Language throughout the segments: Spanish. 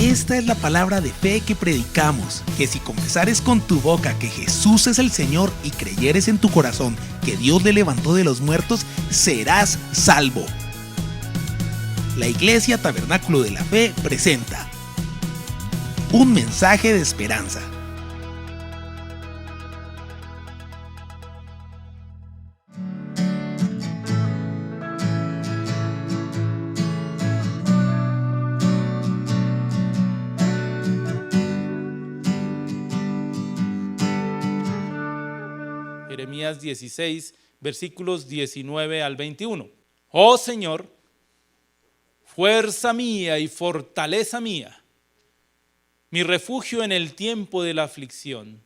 Esta es la palabra de fe que predicamos, que si confesares con tu boca que Jesús es el Señor y creyeres en tu corazón que Dios le levantó de los muertos, serás salvo. La Iglesia Tabernáculo de la Fe presenta un mensaje de esperanza. Jeremías 16, versículos 19 al 21. Oh Señor, fuerza mía y fortaleza mía, mi refugio en el tiempo de la aflicción.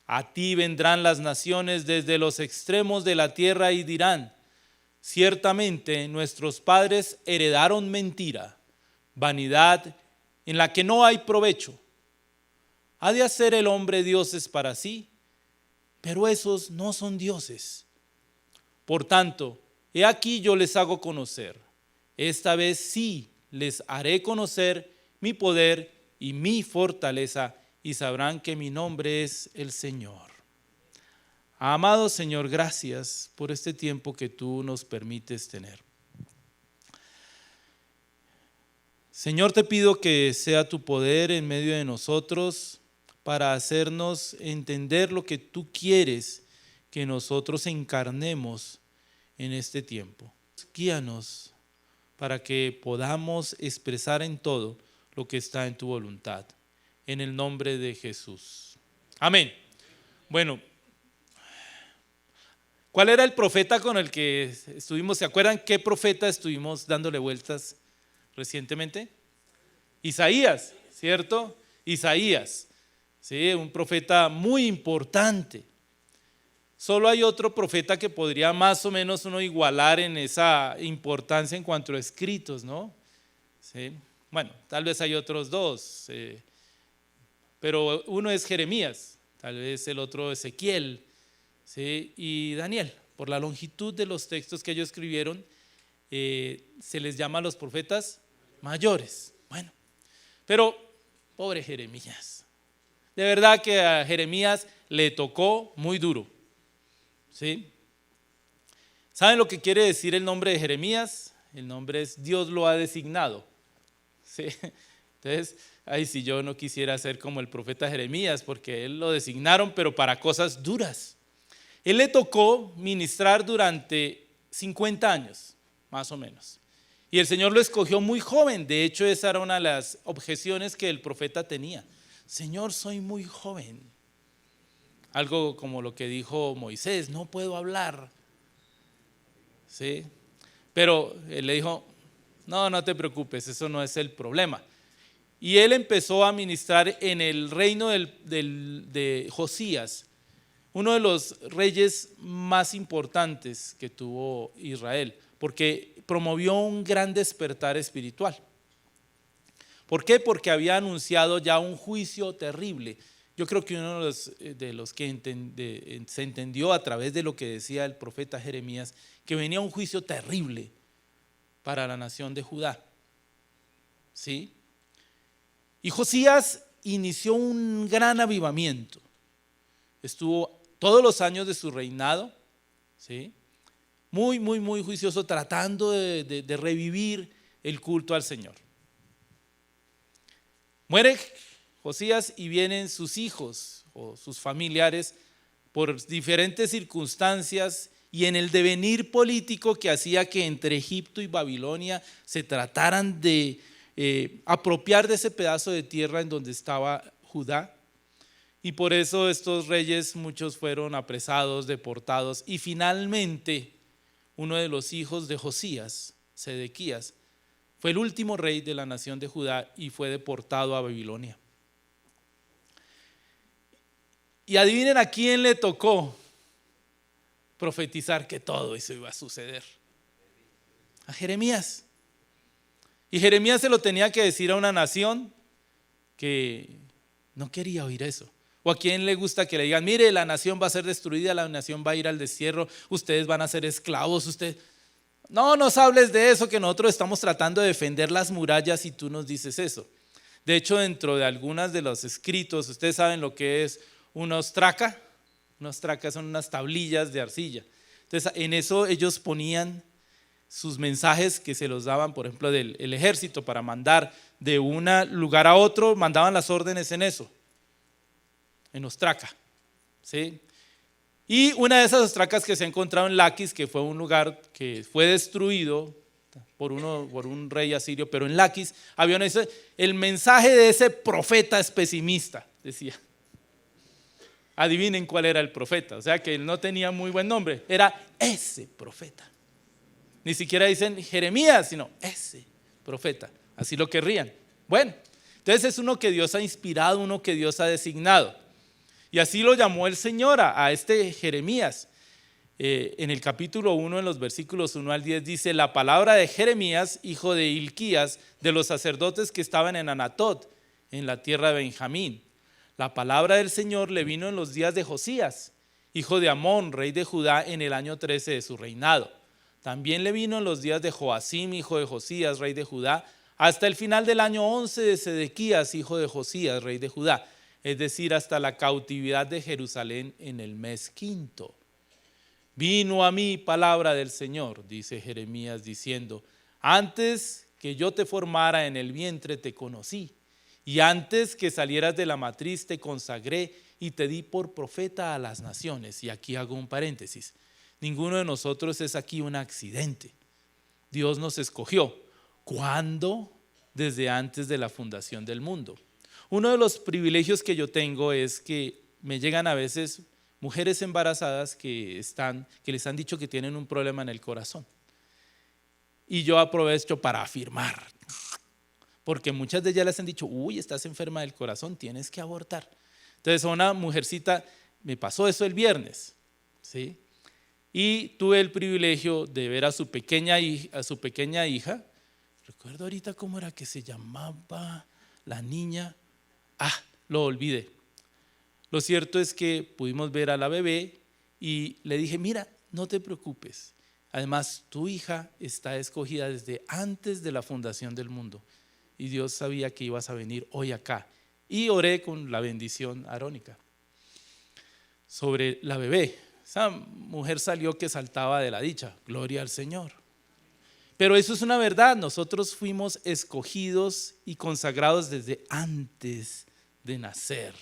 A ti vendrán las naciones desde los extremos de la tierra y dirán: ciertamente nuestros padres heredaron mentira, vanidad en la que no hay provecho. ¿Ha de hacer el hombre dioses para sí? Pero esos no son dioses. Por tanto, he aquí yo les hago conocer. Esta vez sí les haré conocer mi poder y mi fortaleza, y sabrán que mi nombre es el Señor. Amado Señor, gracias por este tiempo que tú nos permites tener. Señor, te pido que sea tu poder en medio de nosotros, para hacernos entender lo que tú quieres que nosotros encarnemos en este tiempo. Guíanos para que podamos expresar en todo lo que está en tu voluntad. En el nombre de Jesús. Amén. Bueno, ¿cuál era el profeta con el que estuvimos? ¿Se acuerdan qué profeta estuvimos dándole vueltas recientemente? Isaías, ¿cierto? Isaías. Sí, un profeta muy importante. Solo hay otro profeta que podría más o menos uno igualar en esa importancia en cuanto a escritos, ¿no? Sí. Bueno, tal vez hay otros dos, pero uno es Jeremías, tal vez el otro Ezequiel, ¿sí? Y Daniel. Por la longitud de los textos que ellos escribieron, se les llama a los profetas mayores. Bueno, pero pobre Jeremías. De verdad que a Jeremías le tocó muy duro. ¿Sí? ¿Saben lo que quiere decir el nombre de Jeremías? El nombre es Dios lo ha designado. ¿Sí? Entonces, ay, si yo no quisiera ser como el profeta Jeremías, porque él lo designaron, pero para cosas duras. Él le tocó ministrar durante 50 años, más o menos. Y el Señor lo escogió muy joven. De hecho, esa era una de las objeciones que el profeta tenía. Señor, soy muy joven. Algo como lo que dijo Moisés: no puedo hablar. ¿Sí? Pero él le dijo: no te preocupes, eso no es el problema. Y él empezó a ministrar en el reino de Josías, uno de los reyes más importantes que tuvo Israel, porque promovió un gran despertar espiritual. ¿Por qué? Porque había anunciado ya un juicio terrible. Yo creo que uno de los que se entendió a través de lo que decía el profeta Jeremías, que venía un juicio terrible para la nación de Judá. ¿Sí? Y Josías inició un gran avivamiento. Estuvo todos los años de su reinado, ¿sí? Muy juicioso, tratando de revivir el culto al Señor. Muere Josías y vienen sus hijos o sus familiares por diferentes circunstancias y en el devenir político que hacía que entre Egipto y Babilonia se trataran de apropiar de ese pedazo de tierra en donde estaba Judá. Y por eso estos reyes, muchos fueron apresados, deportados, y finalmente uno de los hijos de Josías, Sedequías, fue el último rey de la nación de Judá y fue deportado a Babilonia. Y adivinen a quién le tocó profetizar que todo eso iba a suceder. A Jeremías. Y Jeremías se lo tenía que decir a una nación que no quería oír eso. O a quién le gusta que le digan: mire, la nación va a ser destruida, la nación va a ir al destierro, ustedes van a ser esclavos, ustedes... No nos hables de eso, que nosotros estamos tratando de defender las murallas y tú nos dices eso. De hecho, dentro de algunos de los escritos, ustedes saben lo que es un ostraca. Un ostraca son unas tablillas de arcilla. Entonces, en eso ellos ponían sus mensajes que se los daban, por ejemplo, del ejército para mandar de un lugar a otro, mandaban las órdenes en eso, en ostraca, ¿sí? Y una de esas ostracas que se ha encontrado en Laquis, que fue un lugar que fue destruido por un rey asirio, pero en Laquis había el mensaje de ese profeta es pesimista, decía. Adivinen cuál era el profeta, o sea que él no tenía muy buen nombre, era ese profeta. Ni siquiera dicen Jeremías, sino ese profeta, así lo querrían. Bueno, entonces es uno que Dios ha inspirado, uno que Dios ha designado. Y así lo llamó el Señor a este Jeremías. En el capítulo 1, en los versículos 1 al 10, dice: la palabra de Jeremías, hijo de Hilquías, de los sacerdotes que estaban en Anatot, en la tierra de Benjamín. La palabra del Señor le vino en los días de Josías, hijo de Amón, rey de Judá, en el año 13 de su reinado. También le vino en los días de Joacim, hijo de Josías, rey de Judá, hasta el final del año 11 de Sedequías, hijo de Josías, rey de Judá, es decir, hasta la cautividad de Jerusalén en el mes quinto. Vino a mí palabra del Señor, dice Jeremías, diciendo: antes que yo te formara en el vientre te conocí, y antes que salieras de la matriz te consagré y te di por profeta a las naciones. Y aquí hago un paréntesis. Ninguno de nosotros es aquí un accidente. Dios nos escogió. ¿Cuándo? Desde antes de la fundación del mundo. Uno de los privilegios que yo tengo es que me llegan a veces mujeres embarazadas que les han dicho que tienen un problema en el corazón. Y yo aprovecho para afirmar, porque muchas de ellas les han dicho: uy, estás enferma del corazón, tienes que abortar. Entonces a una mujercita, me pasó eso el viernes, ¿sí? Y tuve el privilegio de ver a su pequeña hija. Recuerdo ahorita cómo era que se llamaba la niña. Lo olvidé. Lo cierto es que pudimos ver a la bebé y le dije: mira, no te preocupes. Además, tu hija está escogida desde antes de la fundación del mundo. Y Dios sabía que ibas a venir hoy acá. Y oré con la bendición arónica sobre la bebé. Esa mujer salió que saltaba de la dicha. Gloria al Señor. Pero eso es una verdad. Nosotros fuimos escogidos y consagrados desde antes de nacer.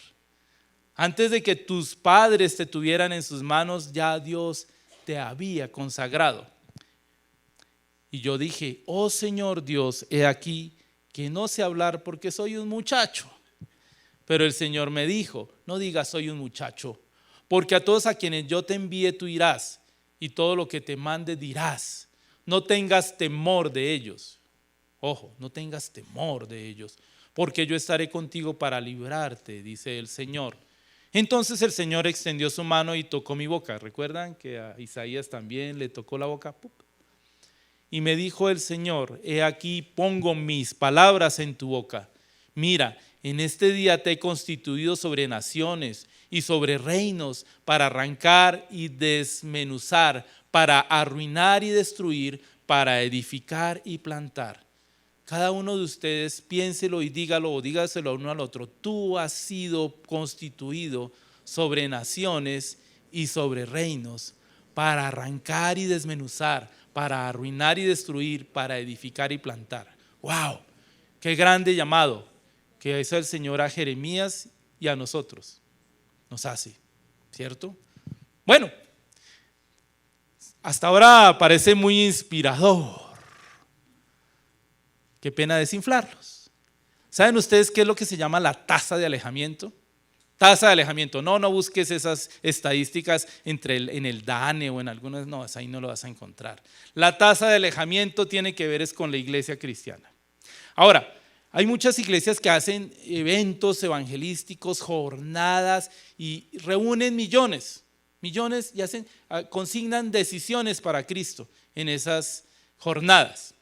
Antes de que tus padres te tuvieran en sus manos, ya Dios te había consagrado. Y yo dije: oh Señor Dios, he aquí que no sé hablar porque soy un muchacho. Pero el Señor me dijo: no digas soy un muchacho, porque a todos a quienes yo te envíe tú irás, y todo lo que te mande dirás. No tengas temor de ellos. Ojo, no tengas temor de ellos, porque yo estaré contigo para librarte, dice el Señor. Entonces el Señor extendió su mano y tocó mi boca. ¿Recuerdan que a Isaías también le tocó la boca? Y me dijo el Señor: he aquí pongo mis palabras en tu boca. Mira, en este día te he constituido sobre naciones y sobre reinos, para arrancar y desmenuzar, para arruinar y destruir, para edificar y plantar. Cada uno de ustedes piénselo y dígalo, o dígaselo uno al otro: tú has sido constituido sobre naciones y sobre reinos, para arrancar y desmenuzar, para arruinar y destruir, para edificar y plantar. ¡Wow! ¡Qué grande llamado que hizo el Señor a Jeremías y a nosotros! Nos hace, ¿cierto? Bueno, hasta ahora parece muy inspirador. Qué pena desinflarlos. ¿Saben ustedes qué es lo que se llama la tasa de alejamiento? Tasa de alejamiento. No busques esas estadísticas en el DANE o en algunas, no, ahí no lo vas a encontrar. La tasa de alejamiento tiene que ver con la iglesia cristiana. Ahora, hay muchas iglesias que hacen eventos evangelísticos, jornadas, y reúnen millones y consignan decisiones para Cristo en esas jornadas.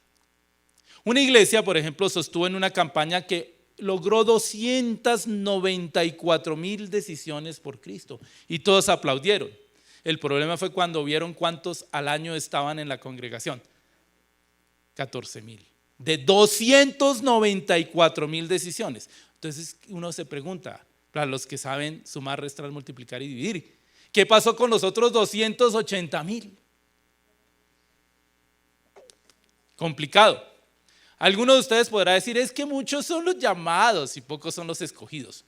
Una iglesia, por ejemplo, sostuvo en una campaña que logró 294,000 decisiones por Cristo y todos aplaudieron. El problema fue cuando vieron cuántos al año estaban en la congregación. 14,000. de 294,000 decisiones. Entonces uno se pregunta, para los que saben sumar, restar, multiplicar y dividir, ¿qué pasó con los otros 280,000? Complicado. Algunos de ustedes podrá decir, es que muchos son los llamados y pocos son los escogidos.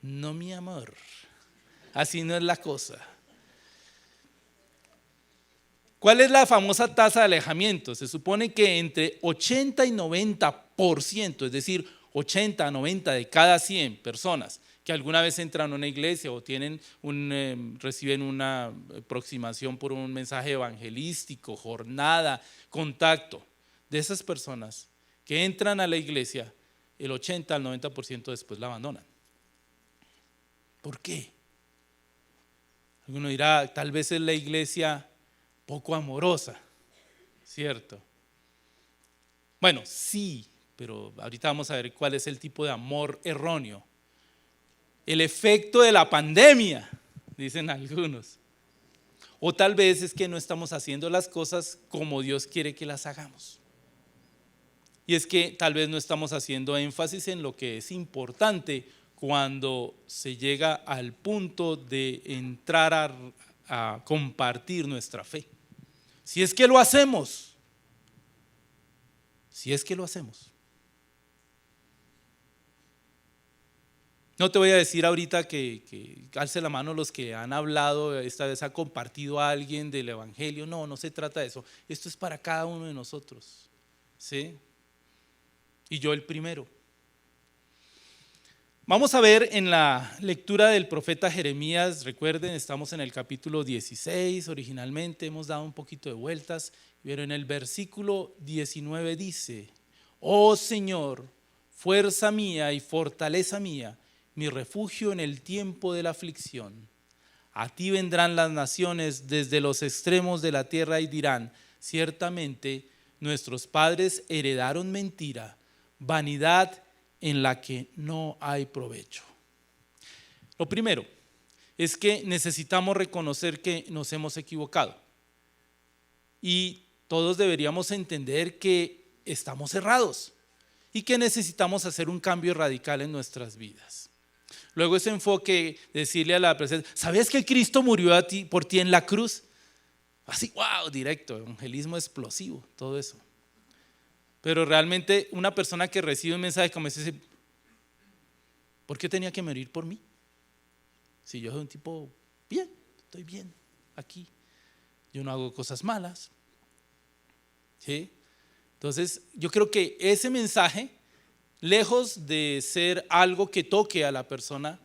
No, mi amor, así no es la cosa. ¿Cuál es la famosa tasa de alejamiento? Se supone que entre 80 y 90%, es decir, 80 a 90 de cada 100 personas que alguna vez entran a una iglesia o reciben una aproximación por un mensaje evangelístico, jornada, contacto, de esas personas que entran a la iglesia, el 80 al 90% después la abandonan. ¿Por qué? Alguno dirá, tal vez es la iglesia poco amorosa, ¿cierto? Bueno, sí, pero ahorita vamos a ver cuál es el tipo de amor erróneo. El efecto de la pandemia, dicen algunos. O tal vez es que no estamos haciendo las cosas como Dios quiere que las hagamos. Y es que tal vez no estamos haciendo énfasis en lo que es importante cuando se llega al punto de entrar a compartir nuestra fe. Si es que lo hacemos. No te voy a decir ahorita que alce la mano los que han hablado, esta vez ha compartido a alguien del evangelio. No, no se trata de eso. Esto es para cada uno de nosotros, ¿sí? Y yo el primero. Vamos a ver en la lectura del profeta Jeremías, recuerden, estamos en el capítulo 16 originalmente, hemos dado un poquito de vueltas, pero en el versículo 19 dice: oh Señor, fuerza mía y fortaleza mía, mi refugio en el tiempo de la aflicción. A ti vendrán las naciones desde los extremos de la tierra y dirán: ciertamente nuestros padres heredaron mentira, vanidad en la que no hay provecho. Lo primero es que necesitamos reconocer que nos hemos equivocado y todos deberíamos entender que estamos errados y que necesitamos hacer un cambio radical en nuestras vidas. Luego ese enfoque, decirle a la presencia: ¿sabes que Cristo murió por ti en la cruz? Así, wow, directo, evangelismo explosivo, todo eso. Pero realmente una persona que recibe un mensaje como ese, ¿por qué tenía que morir por mí? Si yo soy un tipo bien, estoy bien aquí, yo no hago cosas malas, ¿sí? Entonces yo creo que ese mensaje, lejos de ser algo que toque a la persona,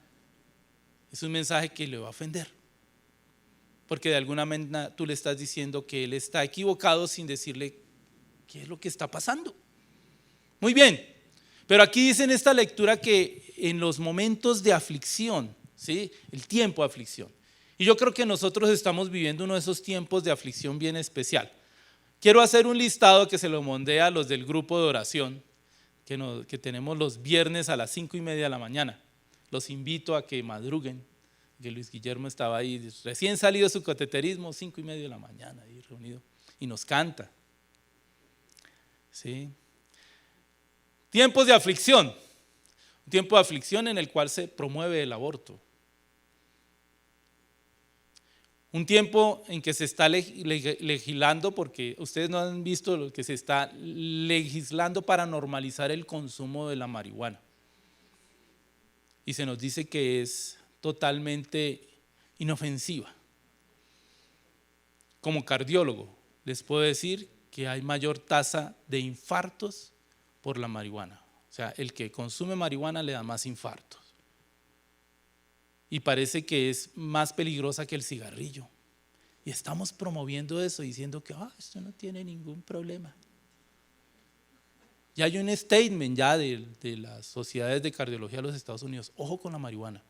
es un mensaje que le va a ofender, porque de alguna manera tú le estás diciendo que él está equivocado sin decirle ¿qué es lo que está pasando? Muy bien, pero aquí dice en esta lectura que en los momentos de aflicción, ¿sí? El tiempo de aflicción. Y yo creo que nosotros estamos viviendo uno de esos tiempos de aflicción bien especial. Quiero hacer un listado que se lo mandé a los del grupo de oración que tenemos los viernes a las 5:30 de la mañana. Los invito a que madruguen, que Luis Guillermo estaba ahí, recién salido de su cateterismo, 5:30 de la mañana, ahí reunido, y nos canta. ¿Sí? Tiempos de aflicción, un tiempo de aflicción en el cual se promueve el aborto, un tiempo en que se está legislando, porque ustedes no han visto lo que se está legislando para normalizar el consumo de la marihuana, y se nos dice que es totalmente inofensiva. Como cardiólogo les puedo decir que hay mayor tasa de infartos por la marihuana. O sea, el que consume marihuana le da más infartos. Y parece que es más peligrosa que el cigarrillo. Y estamos promoviendo eso, diciendo que esto no tiene ningún problema. Ya hay un statement ya de las sociedades de cardiología de los Estados Unidos: ojo con la marihuana.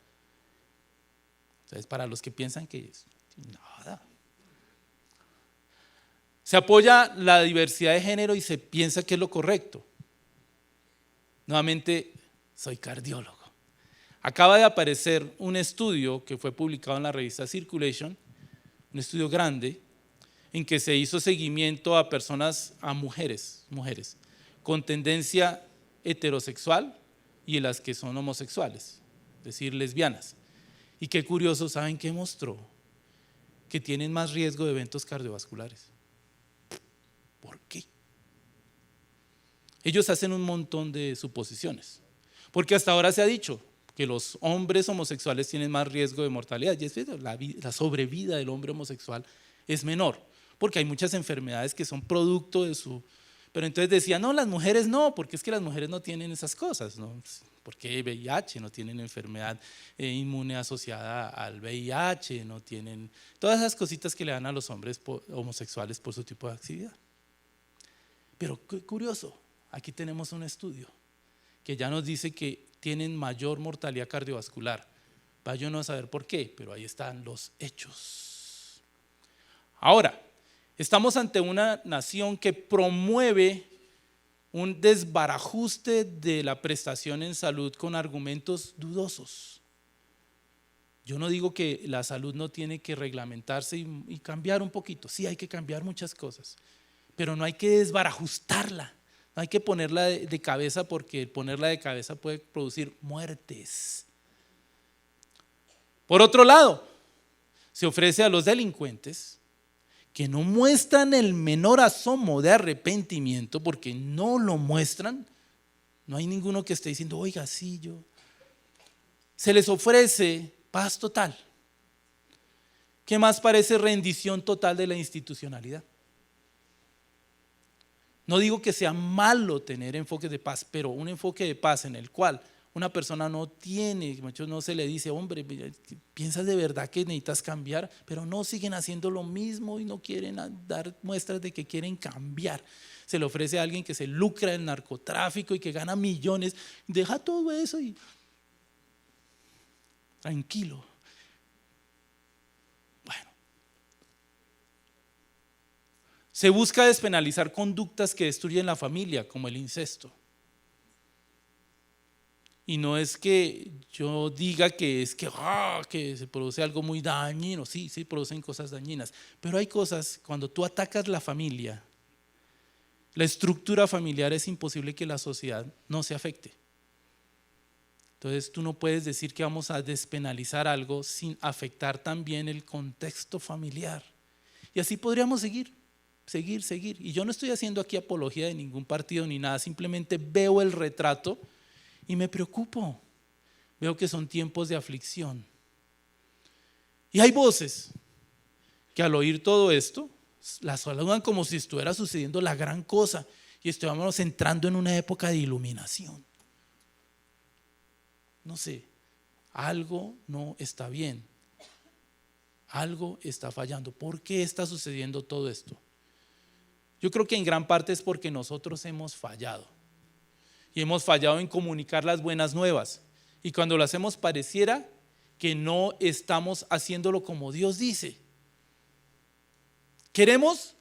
O sea, es para los que piensan que es nada. Se apoya la diversidad de género y se piensa que es lo correcto. Nuevamente, soy cardiólogo. Acaba de aparecer un estudio que fue publicado en la revista Circulation, un estudio grande, en que se hizo seguimiento a personas, a mujeres, con tendencia heterosexual y las que son homosexuales, es decir, lesbianas. Y qué curioso, ¿saben qué mostró? Que tienen más riesgo de eventos cardiovasculares. ¿Por qué? Ellos hacen un montón de suposiciones, porque hasta ahora se ha dicho que los hombres homosexuales tienen más riesgo de mortalidad, y es cierto, la sobrevida del hombre homosexual es menor, porque hay muchas enfermedades que son producto de su... Pero entonces decían, no, las mujeres no, porque es que las mujeres no tienen esas cosas, ¿no? Porque VIH, no tienen enfermedad inmune asociada al VIH, no tienen todas esas cositas que le dan a los hombres homosexuales por su tipo de actividad. Pero qué curioso, aquí tenemos un estudio que ya nos dice que tienen mayor mortalidad cardiovascular. Vaya uno a saber por qué, pero ahí están los hechos. Ahora, estamos ante una nación que promueve un desbarajuste de la prestación en salud con argumentos dudosos. Yo no digo que la salud no tiene que reglamentarse y cambiar un poquito, sí hay que cambiar muchas cosas, pero no hay que desbarajustarla, no hay que ponerla de cabeza, porque ponerla de cabeza puede producir muertes. Por otro lado, se ofrece a los delincuentes que no muestran el menor asomo de arrepentimiento, porque no lo muestran. No hay ninguno que esté diciendo, oiga, sí, yo. Se les ofrece paz total. ¿Qué más parece rendición total de la institucionalidad? No digo que sea malo tener enfoques de paz, pero un enfoque de paz en el cual una persona no tiene, no se le dice, hombre, ¿piensas de verdad que necesitas cambiar? Pero no, siguen haciendo lo mismo y no quieren dar muestras de que quieren cambiar. Se le ofrece a alguien que se lucra en narcotráfico y que gana millones, deja todo eso y tranquilo. Bueno, se busca despenalizar conductas que destruyen la familia, como el incesto. Y no es que yo diga que es que se produce algo muy dañino, sí, producen cosas dañinas, pero hay cosas, cuando tú atacas la familia, la estructura familiar, es imposible que la sociedad no se afecte. Entonces tú no puedes decir que vamos a despenalizar algo sin afectar también el contexto familiar. Y así podríamos seguir. Y yo no estoy haciendo aquí apología de ningún partido ni nada, simplemente veo el retrato y me preocupo. Veo que son tiempos de aflicción. Y hay voces que al oír todo esto las saludan como si estuviera sucediendo la gran cosa y estuviéramos entrando en una época de iluminación. No sé, algo no está bien, algo está fallando. ¿Por qué está sucediendo todo esto? Yo creo que en gran parte es porque nosotros hemos fallado. Y hemos fallado en comunicar las buenas nuevas. Y cuando lo hacemos pareciera que no estamos haciéndolo como Dios dice. Queremos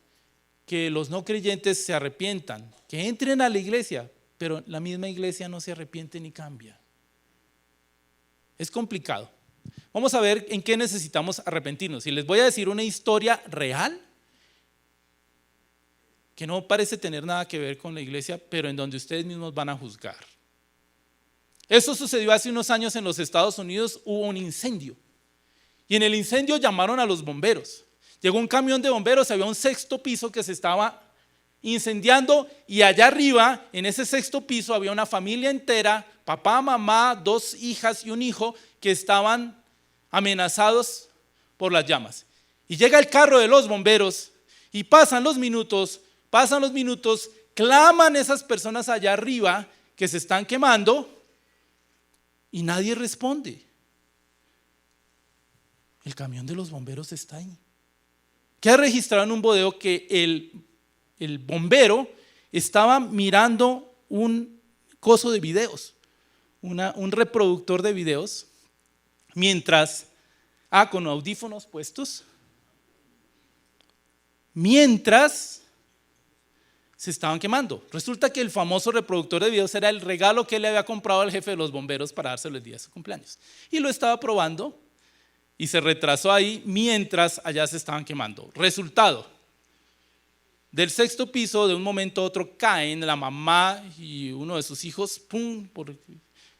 que los no creyentes se arrepientan, que entren a la iglesia, pero la misma iglesia no se arrepiente ni cambia. Es complicado. Vamos a ver en qué necesitamos arrepentirnos. Y les voy a decir una historia real que no parece tener nada que ver con la iglesia, pero en donde ustedes mismos van a juzgar. Esto sucedió hace unos años en los Estados Unidos. Hubo un incendio y en el incendio llamaron a los bomberos. Llegó un camión de bomberos, había un sexto piso que se estaba incendiando y allá arriba, en ese sexto piso, había una familia entera, papá, mamá, 2 hijas y un hijo, que estaban amenazados por las llamas. Y llega el carro de los bomberos y pasan los minutos, claman esas personas allá arriba que se están quemando y nadie responde. El camión de los bomberos está ahí. Queda registrado en un video que el bombero estaba mirando un coso de videos, un reproductor de videos, mientras, con audífonos puestos, mientras se estaban quemando. Resulta que el famoso reproductor de videos era el regalo que le había comprado al jefe de los bomberos para dárselo el día de su cumpleaños. Y lo estaba probando y se retrasó ahí mientras allá se estaban quemando. Resultado, Del sexto piso, de un momento a otro, caen la mamá y uno de sus hijos, ¡pum!,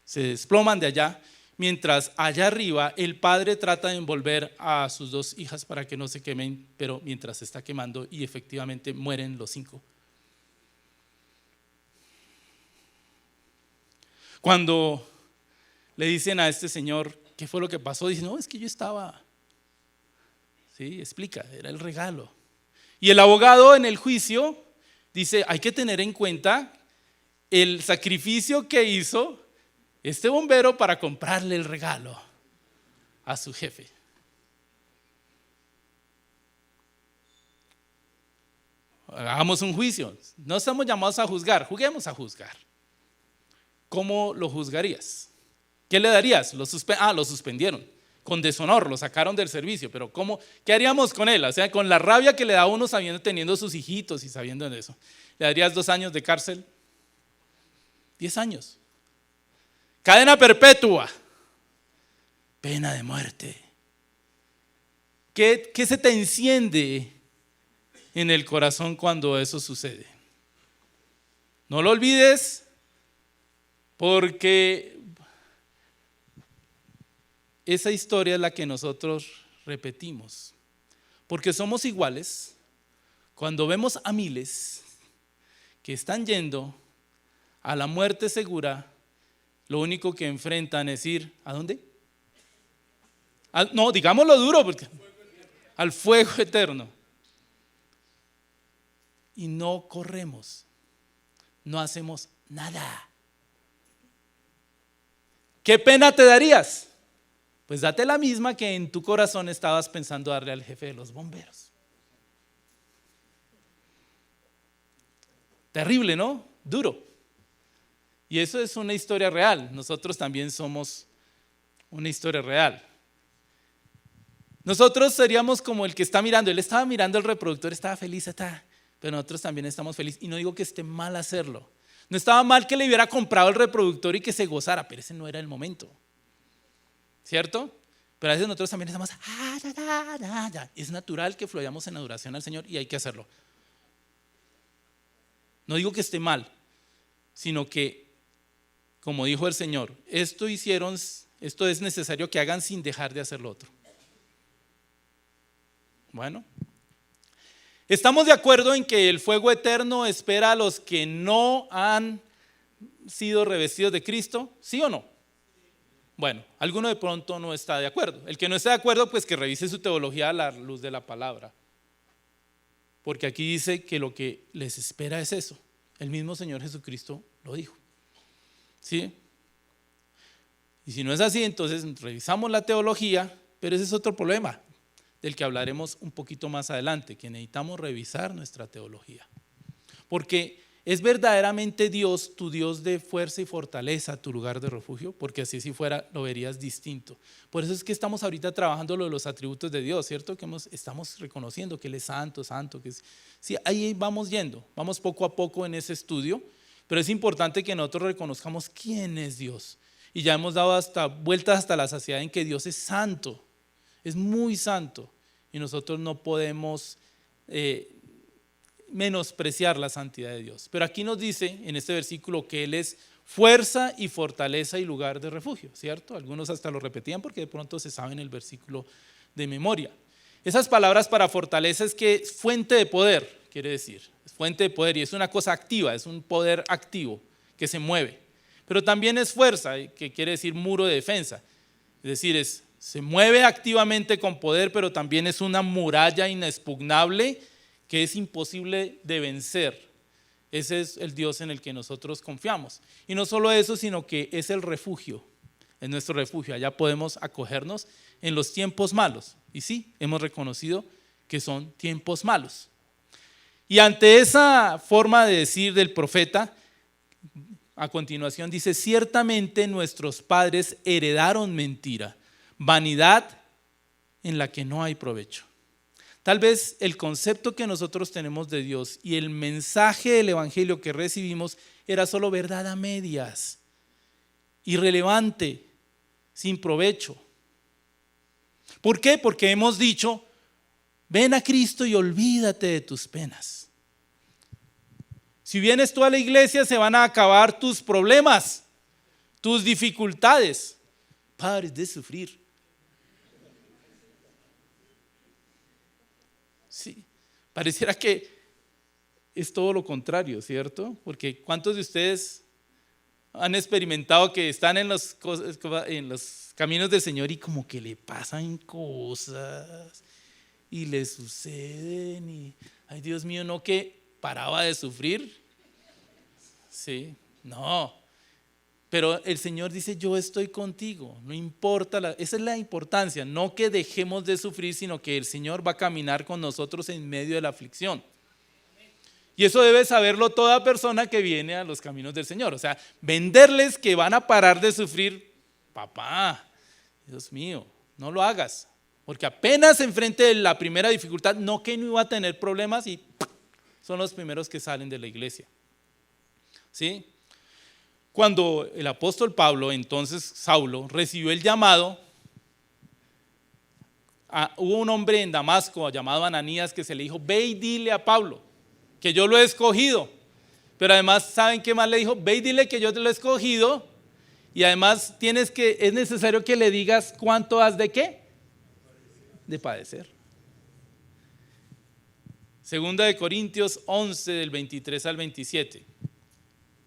se desploman de allá, mientras allá arriba el padre trata de envolver a sus dos hijas para que no se quemen, pero mientras se está quemando y efectivamente mueren los 5. Cuando le dicen a este señor qué fue lo que pasó, dice, no, es que yo estaba, sí, explica, era el regalo. Y el abogado en el juicio dice, hay que tener en cuenta el sacrificio que hizo este bombero para comprarle el regalo a su jefe. Hagamos un juicio, no estamos llamados a juzgar, juguemos a juzgar. ¿Cómo lo juzgarías? ¿Qué le darías? Lo suspendieron, con deshonor, lo sacaron del servicio, pero ¿qué haríamos con él? O sea, con la rabia que le da uno teniendo sus hijitos y sabiendo de eso. ¿Le darías 2 años de cárcel? 10 años. Cadena perpetua. Pena de muerte. ¿Qué se te enciende en el corazón cuando eso sucede? No lo olvides, porque esa historia es la que nosotros repetimos, porque somos iguales cuando vemos a miles que están yendo a la muerte segura. Lo único que enfrentan es ir, ¿a dónde? No, digámoslo duro, porque al fuego eterno. Y no corremos, no hacemos nada. ¿Qué pena te darías? Pues date la misma que en tu corazón estabas pensando darle al jefe de los bomberos. Terrible, ¿no? Duro. Y eso es una historia real. Nosotros también somos una historia real. Nosotros seríamos como el que está mirando. Él estaba mirando el reproductor, estaba feliz, pero nosotros también estamos felices. Y no digo que esté mal hacerlo. No estaba mal que le hubiera comprado el reproductor y que se gozara, pero ese no era el momento. ¿Cierto? Pero a veces nosotros también estamos, es natural que fluyamos en adoración al Señor y hay que hacerlo. No digo que esté mal, sino que, como dijo el Señor, esto es necesario que hagan sin dejar de hacer lo otro. Bueno, ¿estamos de acuerdo en que el fuego eterno espera a los que no han sido revestidos de Cristo? ¿Sí o no? Bueno, alguno de pronto no está de acuerdo. El que no está de acuerdo, pues que revise su teología a la luz de la palabra. Porque aquí dice que lo que les espera es eso. El mismo Señor Jesucristo lo dijo. ¿Sí? Y si no es así, entonces revisamos la teología, pero ese es otro problema del que hablaremos un poquito más adelante, que necesitamos revisar nuestra teología. Porque ¿es verdaderamente Dios tu Dios de fuerza y fortaleza, tu lugar de refugio? Porque así si fuera lo verías distinto. Por eso es que estamos ahorita trabajando lo de los atributos de Dios, ¿cierto? Que estamos reconociendo que Él es santo, sí, ahí vamos yendo, vamos poco a poco en ese estudio, pero es importante que nosotros reconozcamos quién es Dios. Y ya hemos dado vueltas hasta la saciedad en que Dios es santo, es muy santo, y nosotros no podemos menospreciar la santidad de Dios. Pero aquí nos dice en este versículo que Él es fuerza y fortaleza y lugar de refugio, ¿cierto? Algunos hasta lo repetían porque de pronto se saben el versículo de memoria. Esas palabras para fortaleza es que es fuente de poder, quiere decir, es fuente de poder y es una cosa activa, es un poder activo que se mueve. Pero también es fuerza, que quiere decir muro de defensa, es decir, se mueve activamente con poder, pero también es una muralla inexpugnable que es imposible de vencer. Ese es el Dios en el que nosotros confiamos. Y no solo eso, sino que es el refugio, es nuestro refugio. Allá podemos acogernos en los tiempos malos. Y sí, hemos reconocido que son tiempos malos. Y ante esa forma de decir del profeta, a continuación dice, ciertamente nuestros padres heredaron mentira, vanidad en la que no hay provecho. Tal vez el concepto que nosotros tenemos de Dios y el mensaje del evangelio que recibimos era solo verdad a medias, irrelevante, sin provecho. ¿Por qué? Porque hemos dicho, ven a Cristo y olvídate de tus penas. Si vienes tú a la iglesia, se van a acabar tus problemas, tus dificultades. Pares de sufrir. Sí, pareciera que es todo lo contrario, ¿cierto? Porque ¿cuántos de ustedes han experimentado que están en los caminos del Señor y como que le pasan cosas y le suceden y, ay Dios mío, no que paraba de sufrir? Sí, no. Pero el Señor dice, yo estoy contigo, no importa, esa es la importancia, no que dejemos de sufrir, sino que el Señor va a caminar con nosotros en medio de la aflicción. Y eso debe saberlo toda persona que viene a los caminos del Señor. O sea, venderles que van a parar de sufrir, papá, Dios mío, no lo hagas. Porque apenas enfrente de la primera dificultad, no que no iba a tener problemas y son los primeros que salen de la iglesia. ¿Sí? Cuando el apóstol Pablo, entonces Saulo, recibió el llamado, hubo un hombre en Damasco llamado Ananías que se le dijo, ve y dile a Pablo que yo lo he escogido. Pero además, ¿saben qué más le dijo? Ve y dile que yo te lo he escogido y además es necesario que le digas cuánto has de ¿qué? De padecer. Segunda de Corintios 11 del 23 al 27.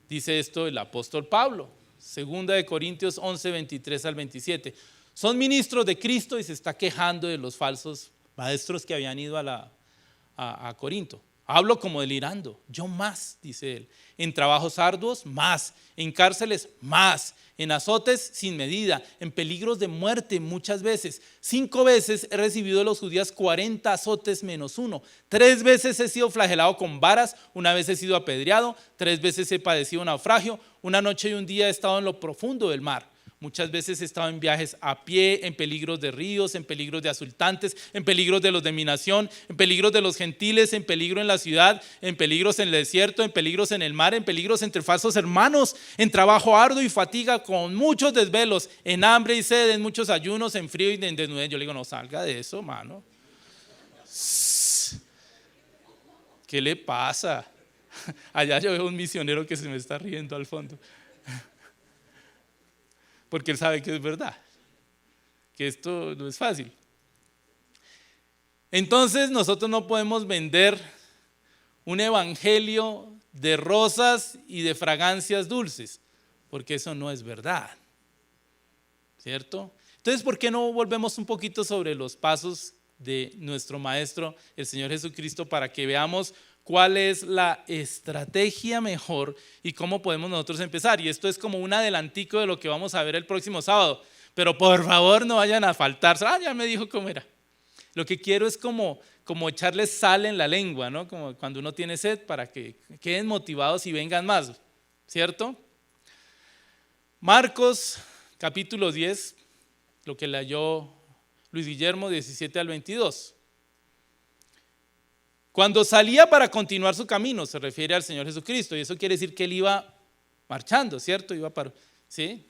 Dice esto el apóstol Pablo. Segunda de Corintios 11, 23 al 27. Son ministros de Cristo y se está quejando de los falsos maestros que habían ido a Corinto. Hablo como delirando, yo más, dice él, en trabajos arduos, más, en cárceles, más, en azotes sin medida, en peligros de muerte muchas veces. 5 veces he recibido de los judíos 40 azotes menos 1. 3 veces he sido flagelado con varas, 1 vez he sido apedreado, 3 veces he padecido naufragio, 1 noche y 1 día he estado en lo profundo del mar. Muchas veces he estado en viajes a pie, en peligros de ríos, en peligros de asaltantes, en peligros de los de mi nación, en peligros de los gentiles, en peligro en la ciudad, en peligros en el desierto, en peligros en el mar, en peligros entre falsos hermanos, en trabajo arduo y fatiga, con muchos desvelos, en hambre y sed, en muchos ayunos, en frío y en desnudez. Yo le digo, no salga de eso, mano. ¿Qué le pasa? Allá yo veo un misionero que se me está riendo al fondo. Porque él sabe que es verdad, que esto no es fácil. Entonces nosotros no podemos vender un evangelio de rosas y de fragancias dulces, porque eso no es verdad, ¿cierto? Entonces, ¿por qué no volvemos un poquito sobre los pasos de nuestro Maestro, el Señor Jesucristo, para que veamos cuál es la estrategia mejor y cómo podemos nosotros empezar? Y esto es como un adelantico de lo que vamos a ver el próximo sábado. Pero por favor no vayan a faltar. Ya me dijo cómo era. Lo que quiero es como echarles sal en la lengua, ¿no? Como cuando uno tiene sed, para que queden motivados y vengan más, ¿cierto? Marcos capítulo 10, lo que leyó Luis Guillermo, 17 al 22. Cuando salía para continuar su camino, se refiere al Señor Jesucristo, y eso quiere decir que él iba marchando, ¿cierto? ¿Sí?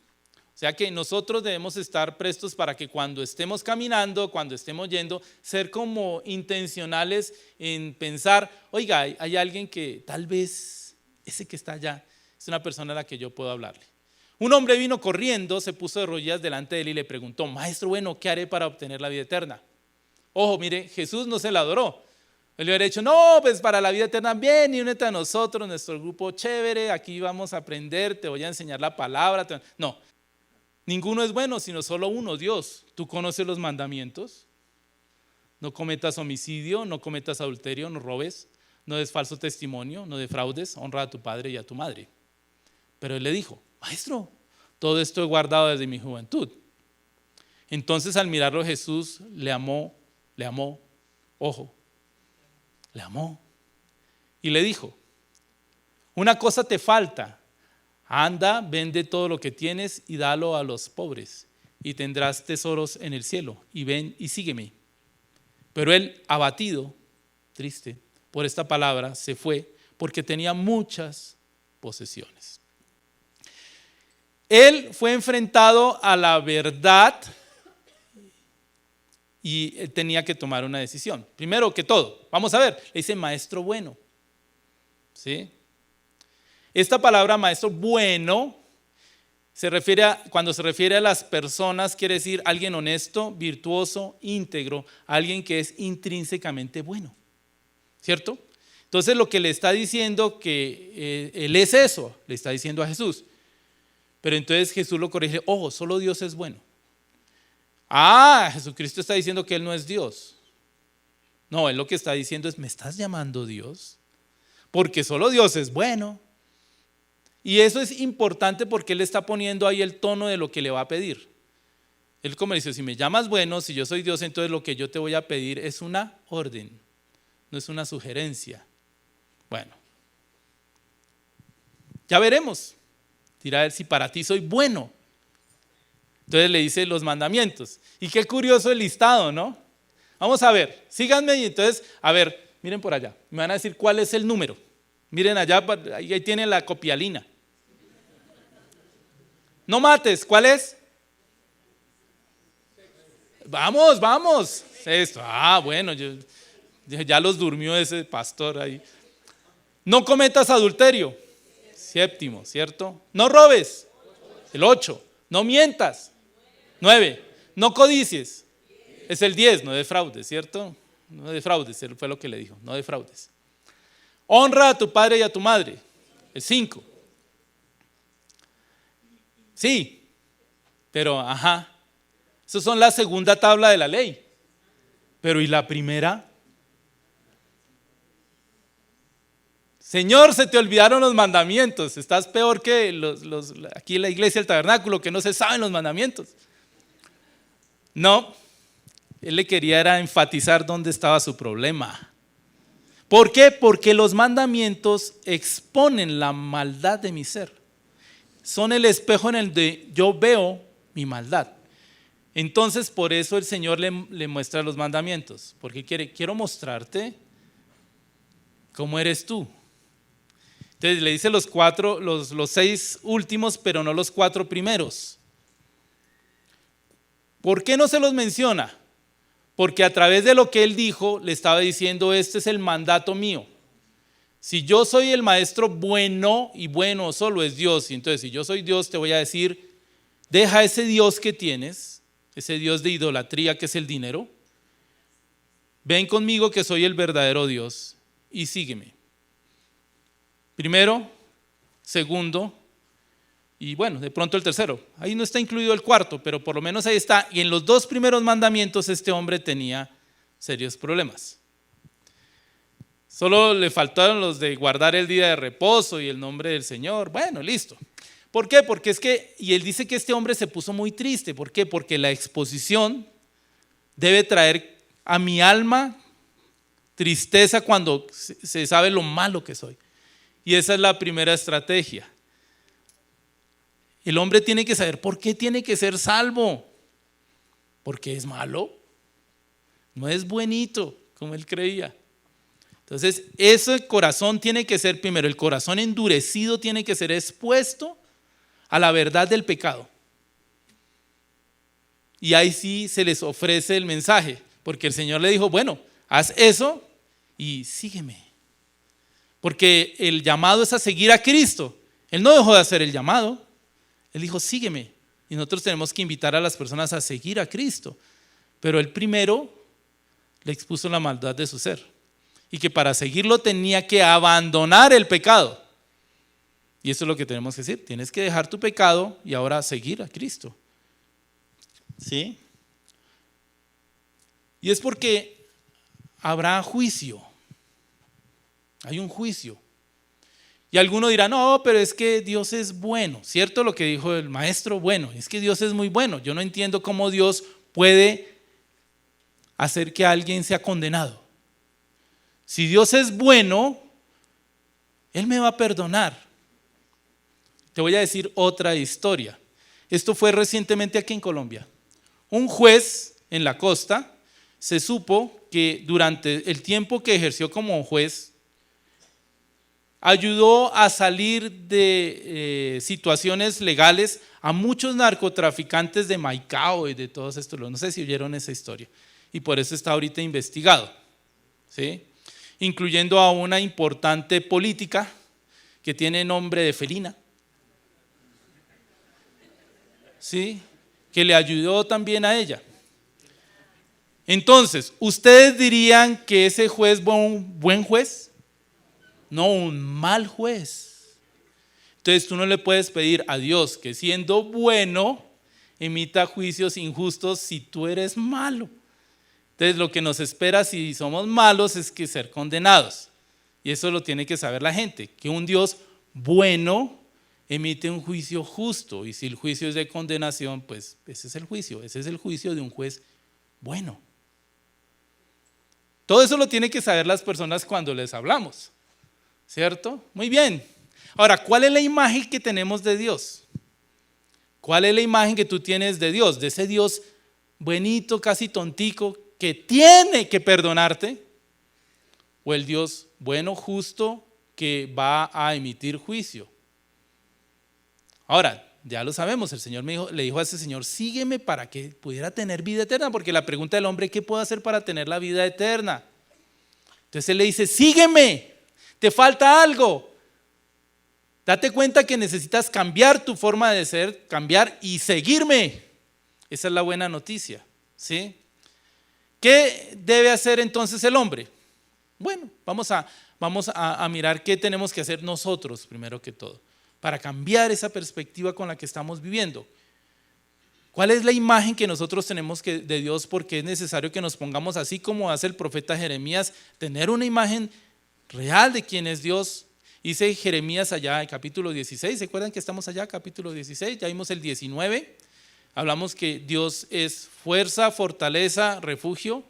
O sea que nosotros debemos estar prestos para que cuando estemos caminando, cuando estemos yendo, ser como intencionales en pensar, oiga, hay alguien que tal vez ese que está allá es una persona a la que yo puedo hablarle. Un hombre vino corriendo, se puso de rodillas delante de él y le preguntó, maestro, bueno, ¿qué haré para obtener la vida eterna? Ojo, mire, Jesús no se la adoró. Él le hubiera dicho, no, pues para la vida eterna, bien, y únete a nosotros, nuestro grupo chévere, aquí vamos a aprender, te voy a enseñar la palabra. No, ninguno es bueno, sino solo uno, Dios. ¿Tú conoces los mandamientos? No cometas homicidio, no cometas adulterio, no robes, no des falso testimonio, no defraudes, honra a tu padre y a tu madre. Pero él le dijo, maestro, todo esto he guardado desde mi juventud. Entonces al mirarlo Jesús le amó, ojo, le amó y le dijo, una cosa te falta, anda, vende todo lo que tienes y dalo a los pobres y tendrás tesoros en el cielo, y ven y sígueme. Pero él, abatido, triste por esta palabra, se fue porque tenía muchas posesiones. Él fue enfrentado a la verdad y él tenía que tomar una decisión. Primero que todo, vamos a ver, le dice maestro bueno, ¿sí? Esta palabra maestro bueno cuando se refiere a las personas, quiere decir alguien honesto, virtuoso, íntegro, alguien que es intrínsecamente bueno, ¿cierto? Entonces lo que le está diciendo que él es eso, le está diciendo a Jesús. Pero entonces Jesús lo corrige, ojo, solo Dios es bueno. Jesucristo está diciendo que Él no es Dios. No, Él lo que está diciendo es, ¿me estás llamando Dios? Porque solo Dios es bueno. Y eso es importante porque Él está poniendo ahí el tono de lo que le va a pedir. Él como dice, si me llamas bueno, si yo soy Dios, entonces lo que yo te voy a pedir es una orden, no es una sugerencia. Bueno, ya veremos. Dirá él, si para ti soy bueno. Entonces le dice los mandamientos. Y qué curioso el listado, ¿no? Vamos a ver, síganme y entonces, a ver, miren por allá. Me van a decir cuál es el número. Miren allá, ahí tienen la copialina. No mates, ¿cuál es? Vamos. Esto. Bueno, ya los durmió ese pastor ahí. No cometas adulterio. 7, ¿cierto? No robes. El 8. No mientas. 9. No codicies. Es el 10, no defraudes, ¿cierto? No defraudes, él fue lo que le dijo, no defraudes. Honra a tu padre y a tu madre. El 5. Sí, pero esos son la segunda tabla de la ley. Pero ¿y la primera? Señor, se te olvidaron los mandamientos. Estás peor que aquí en la iglesia del tabernáculo, que no se saben los mandamientos. No, él le quería era enfatizar dónde estaba su problema. ¿Por qué? Porque los mandamientos exponen la maldad de mi ser. Son el espejo en el que yo veo mi maldad. Entonces, por eso el Señor le muestra los mandamientos. Porque quiero mostrarte cómo eres tú. Entonces le dice los 6 últimos, pero no los 4 primeros. ¿Por qué no se los menciona? Porque a través de lo que él dijo, le estaba diciendo, este es el mandato mío. Si yo soy el maestro bueno, y bueno solo es Dios, y entonces si yo soy Dios, te voy a decir, deja ese Dios que tienes, ese Dios de idolatría que es el dinero, ven conmigo que soy el verdadero Dios, y sígueme. Primero, segundo, y bueno, de pronto el tercero. Ahí no está incluido el cuarto, pero por lo menos ahí está. Y en los 2 primeros mandamientos este hombre tenía serios problemas. Solo le faltaron los de guardar el día de reposo y el nombre del Señor. Bueno, listo. ¿Por qué? Porque y él dice que este hombre se puso muy triste. ¿Por qué? Porque la exposición debe traer a mi alma tristeza cuando se sabe lo malo que soy. Y esa es la primera estrategia. El hombre tiene que saber por qué tiene que ser salvo. ¿Porque es malo? No es buenito, como él creía. Entonces, ese corazón tiene que ser primero, el corazón endurecido tiene que ser expuesto a la verdad del pecado. Y ahí sí se les ofrece el mensaje, porque el Señor le dijo, bueno, haz eso y sígueme. Porque el llamado es a seguir a Cristo. Él no dejó de hacer el llamado. Él dijo, sígueme. Y nosotros tenemos que invitar a las personas a seguir a Cristo. Pero él primero le expuso la maldad de su ser. Y que para seguirlo tenía que abandonar el pecado. Y eso es lo que tenemos que decir. Tienes que dejar tu pecado y ahora seguir a Cristo. ¿Sí? Y es porque habrá juicio. Hay un juicio. Y alguno dirá, no, pero es que Dios es bueno. ¿Cierto lo que dijo el maestro? Bueno, es que Dios es muy bueno. Yo no entiendo cómo Dios puede hacer que alguien sea condenado. Si Dios es bueno, Él me va a perdonar. Te voy a decir otra historia. Esto fue recientemente aquí en Colombia. Un juez en la costa se supo que durante el tiempo que ejerció como juez, ayudó a salir de situaciones legales a muchos narcotraficantes de Maicao y de todos estos. No sé si oyeron esa historia. Y por eso está ahorita investigado, ¿sí? Incluyendo a una importante política que tiene nombre de felina. ¿Sí? Que le ayudó también a ella. Entonces, ¿ustedes dirían que ese juez fue un buen juez? No, un mal juez. Entonces tú no le puedes pedir a Dios que siendo bueno emita juicios injustos si tú eres malo. Entonces lo que nos espera si somos malos es que ser condenados. Y eso lo tiene que saber la gente, que un Dios bueno emite un juicio justo. Y si el juicio es de condenación, pues ese es el juicio de un juez bueno. Todo eso lo tienen que saber las personas cuando les hablamos, ¿cierto? Muy bien. Ahora, ¿cuál es la imagen que tenemos de Dios? ¿Cuál es la imagen que tú tienes de Dios? De ese Dios buenito, casi tontico, que tiene que perdonarte. ¿O el Dios bueno, justo, que va a emitir juicio? Ahora, ya lo sabemos, el Señor le dijo a ese señor, sígueme para que pudiera tener vida eterna, porque la pregunta del hombre, ¿qué puedo hacer para tener la vida eterna? Entonces él le dice, sígueme, te falta algo. Date cuenta que necesitas cambiar tu forma de ser, cambiar y seguirme. Esa es la buena noticia, ¿sí? ¿Qué debe hacer entonces el hombre? Bueno, vamos a mirar qué tenemos que hacer nosotros primero que todo, para cambiar esa perspectiva con la que estamos viviendo. ¿Cuál es la imagen que nosotros tenemos de Dios? Porque es necesario que nos pongamos así como hace el profeta Jeremías, tener una imagen real de quién es Dios. Dice Jeremías allá en capítulo 16, ¿se acuerdan que estamos allá? Capítulo 16, ya vimos el 19, hablamos que Dios es fuerza, fortaleza, refugio,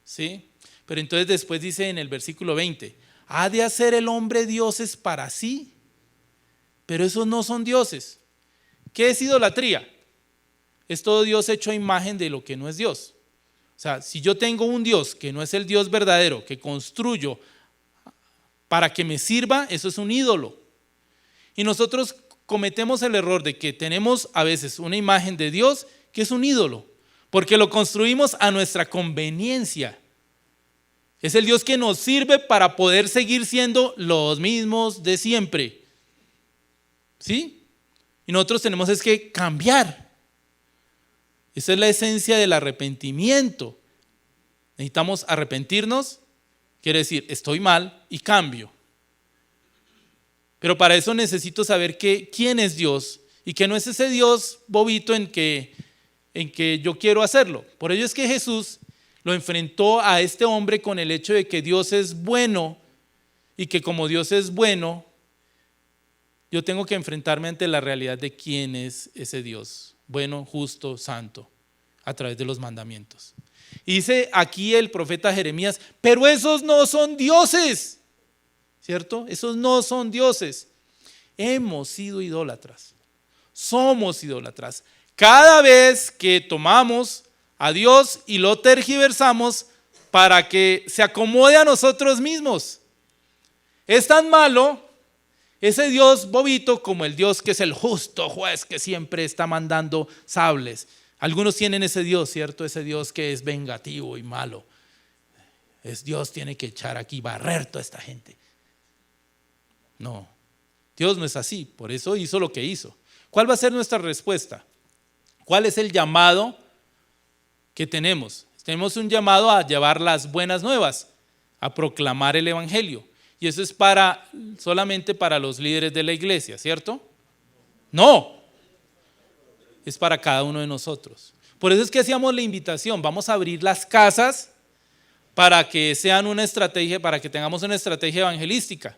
¿sí? Pero entonces después dice en el versículo 20, ¿ha de hacer el hombre dioses para sí? Pero esos no son dioses. ¿Qué es idolatría? Es todo Dios hecho a imagen de lo que no es Dios. O sea, si yo tengo un Dios que no es el Dios verdadero, que construyo para que me sirva, eso es un ídolo. Y nosotros cometemos el error de que tenemos a veces una imagen de Dios que es un ídolo, porque lo construimos a nuestra conveniencia. Es el Dios que nos sirve para poder seguir siendo los mismos de siempre. ¿Sí? Y nosotros tenemos es que cambiar. Esa es la esencia del arrepentimiento. Necesitamos arrepentirnos, quiere decir, estoy mal y cambio. Pero para eso necesito saber quién es Dios y que no es ese Dios bobito en que yo quiero hacerlo. Por ello es que Jesús lo enfrentó a este hombre con el hecho de que Dios es bueno y que como Dios es bueno, yo tengo que enfrentarme ante la realidad de quién es ese Dios, bueno, justo, santo, a través de los mandamientos. Y dice aquí el profeta Jeremías, pero esos no son dioses, ¿cierto? Esos no son dioses. Hemos sido idólatras, somos idólatras. Cada vez que tomamos a Dios y lo tergiversamos para que se acomode a nosotros mismos. Es tan malo ese Dios bobito como el Dios que es el justo juez que siempre está mandando sables. Algunos tienen ese Dios, ¿cierto? Ese Dios que es vengativo y malo. Dios tiene que echar aquí, barrer toda esta gente. No, Dios no es así, por eso hizo lo que hizo. ¿Cuál va a ser nuestra respuesta? ¿Cuál es el llamado que tenemos? Tenemos un llamado a llevar las buenas nuevas, a proclamar el evangelio. Y eso es solamente para los líderes de la iglesia, ¿cierto? No, es para cada uno de nosotros. Por eso es que hacíamos la invitación, vamos a abrir las casas para que sean una estrategia, para que tengamos una estrategia evangelística.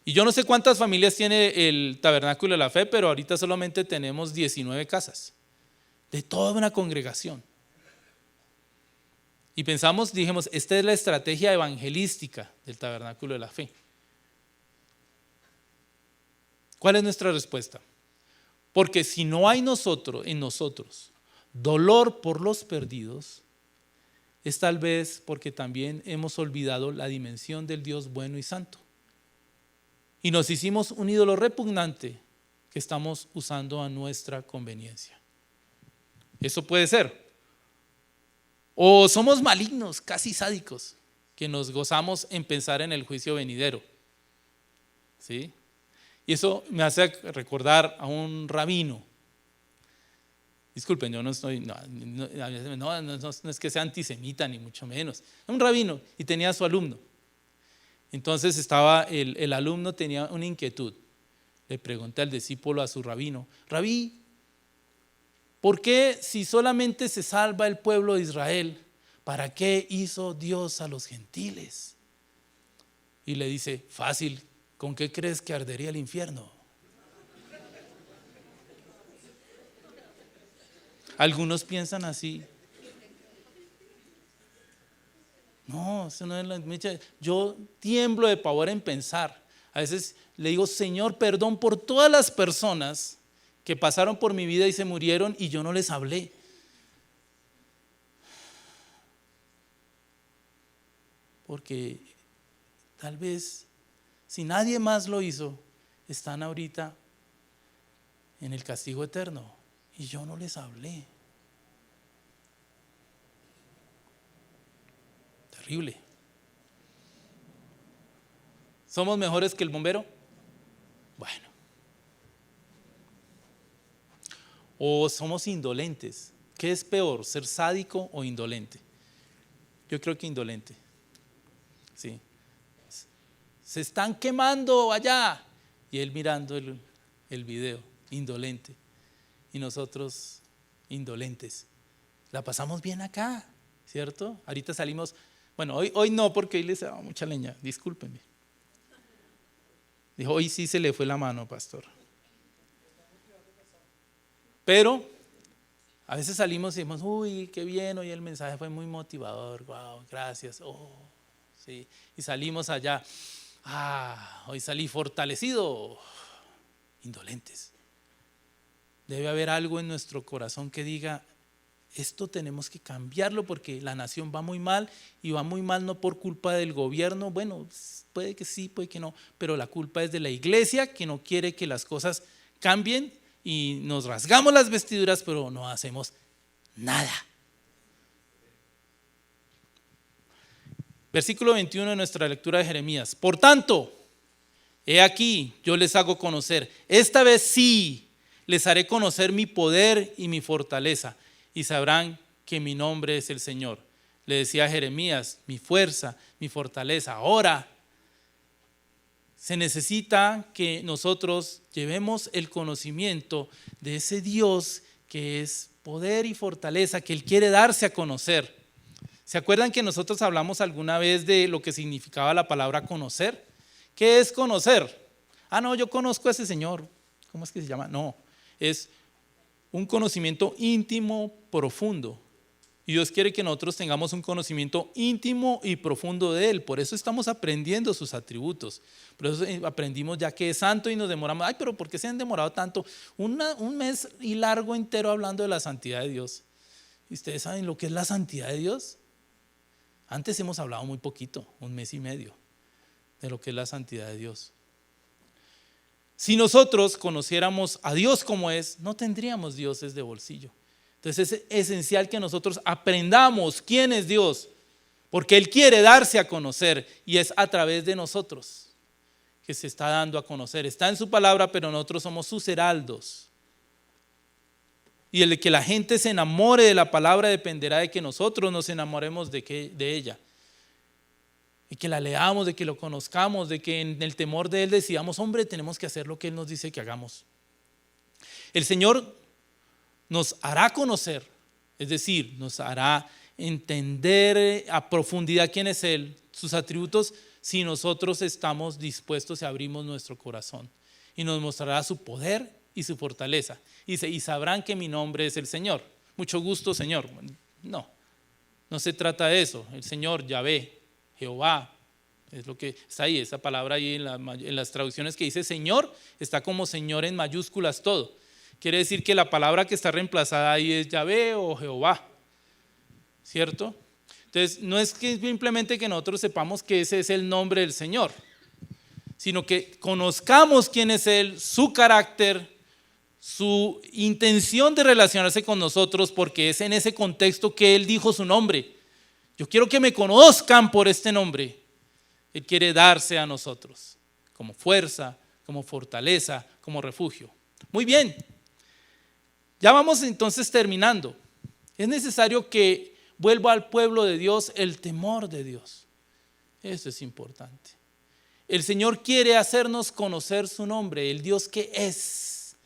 Y yo no sé cuántas familias tiene el Tabernáculo de la Fe, pero ahorita solamente tenemos 19 casas, de toda una congregación. Y dijimos, esta es la estrategia evangelística del Tabernáculo de la Fe. ¿Cuál es nuestra respuesta? Porque si no hay en nosotros dolor por los perdidos, es tal vez porque también hemos olvidado la dimensión del Dios bueno y santo. Y nos hicimos un ídolo repugnante que estamos usando a nuestra conveniencia. Eso puede ser. O somos malignos, casi sádicos, que nos gozamos en pensar en el juicio venidero. ¿sí? Y eso me hace recordar a un rabino. Disculpen, yo no estoy, no es que sea antisemita ni mucho menos. Un rabino y tenía a su alumno. Entonces el alumno tenía una inquietud. Le pregunté al discípulo, a su rabino: Rabí, ¿por qué si solamente se salva el pueblo de Israel, para qué hizo Dios a los gentiles? Y le dice: fácil, ¿con qué crees que ardería el infierno? Algunos piensan así. No, eso no es la mecha. Yo tiemblo de pavor en pensar. A veces le digo: Señor, perdón por todas las personas que pasaron por mi vida y se murieron y yo no les hablé. Porque tal vez, si nadie más lo hizo, están ahorita en el castigo eterno y yo no les hablé. Terrible. ¿Somos mejores que el bombero? Bueno. ¿O somos indolentes? ¿Qué es peor, ser sádico o indolente? Yo creo que indolente. Sí. Se están quemando allá. Y él mirando el video, indolente. Y nosotros, indolentes. La pasamos bien acá, ¿cierto? Ahorita salimos, bueno, hoy no, porque hoy les daba mucha leña, discúlpenme. Dijo: hoy sí se le fue la mano, pastor. Pero a veces salimos y decimos: uy, qué bien, hoy el mensaje fue muy motivador, wow, gracias, sí. Y salimos allá: hoy salí fortalecido. Indolentes. Debe haber algo en nuestro corazón que diga: esto tenemos que cambiarlo, porque la nación va muy mal, y va muy mal no por culpa del gobierno. Bueno, puede que sí, puede que no, pero la culpa es de la iglesia, que no quiere que las cosas cambien, y nos rasgamos las vestiduras pero no hacemos nada. Versículo 21 de nuestra lectura de Jeremías: por tanto, he aquí, yo les hago conocer, esta vez sí les haré conocer mi poder y mi fortaleza, y sabrán que mi nombre es el Señor. Le decía a Jeremías: mi fuerza, mi fortaleza. Ahora se necesita que nosotros llevemos el conocimiento de ese Dios que es poder y fortaleza, que Él quiere darse a conocer. ¿Se acuerdan que nosotros hablamos alguna vez de lo que significaba la palabra conocer? ¿Qué es conocer? No, yo conozco a ese señor. ¿Cómo es que se llama? No, es un conocimiento íntimo, profundo. Y Dios quiere que nosotros tengamos un conocimiento íntimo y profundo de Él. Por eso estamos aprendiendo sus atributos. Por eso aprendimos ya que es santo y nos demoramos. Pero ¿por qué se han demorado tanto? Un mes y largo entero hablando de la santidad de Dios. ¿Y ustedes saben lo que es la santidad de Dios? Antes hemos hablado muy poquito, un mes y medio, de lo que es la santidad de Dios. Si nosotros conociéramos a Dios como es, no tendríamos dioses de bolsillo. Entonces es esencial que nosotros aprendamos quién es Dios, porque Él quiere darse a conocer, y es a través de nosotros que se está dando a conocer. Está en su palabra, pero nosotros somos sus heraldos. Y el de que la gente se enamore de la palabra dependerá de que nosotros nos enamoremos de ella. Y que la leamos, de que lo conozcamos, de que en el temor de Él decidamos: hombre, tenemos que hacer lo que Él nos dice que hagamos. El Señor nos hará conocer, es decir, nos hará entender a profundidad quién es Él, sus atributos, si nosotros estamos dispuestos y abrimos nuestro corazón. Y nos mostrará su poder y su fortaleza. Dice: y sabrán que mi nombre es el Señor. Mucho gusto, Señor. No se trata de eso. El Señor, Yahvé, Jehová, es lo que está ahí. Esa palabra ahí en las traducciones que dice Señor, está como Señor en mayúsculas todo. Quiere decir que la palabra que está reemplazada ahí es Yahvé o Jehová, ¿cierto? Entonces no es que simplemente que nosotros sepamos que ese es el nombre del Señor, sino que conozcamos quién es Él, su carácter, su intención de relacionarse con nosotros, porque es en ese contexto que Él dijo su nombre. Yo quiero que me conozcan por este nombre. Él quiere darse a nosotros, como fuerza, como fortaleza, como refugio. Muy bien, ya vamos entonces terminando. Es necesario que vuelva al pueblo de Dios el temor de Dios. Eso es importante. El Señor quiere hacernos conocer su nombre, el Dios que es,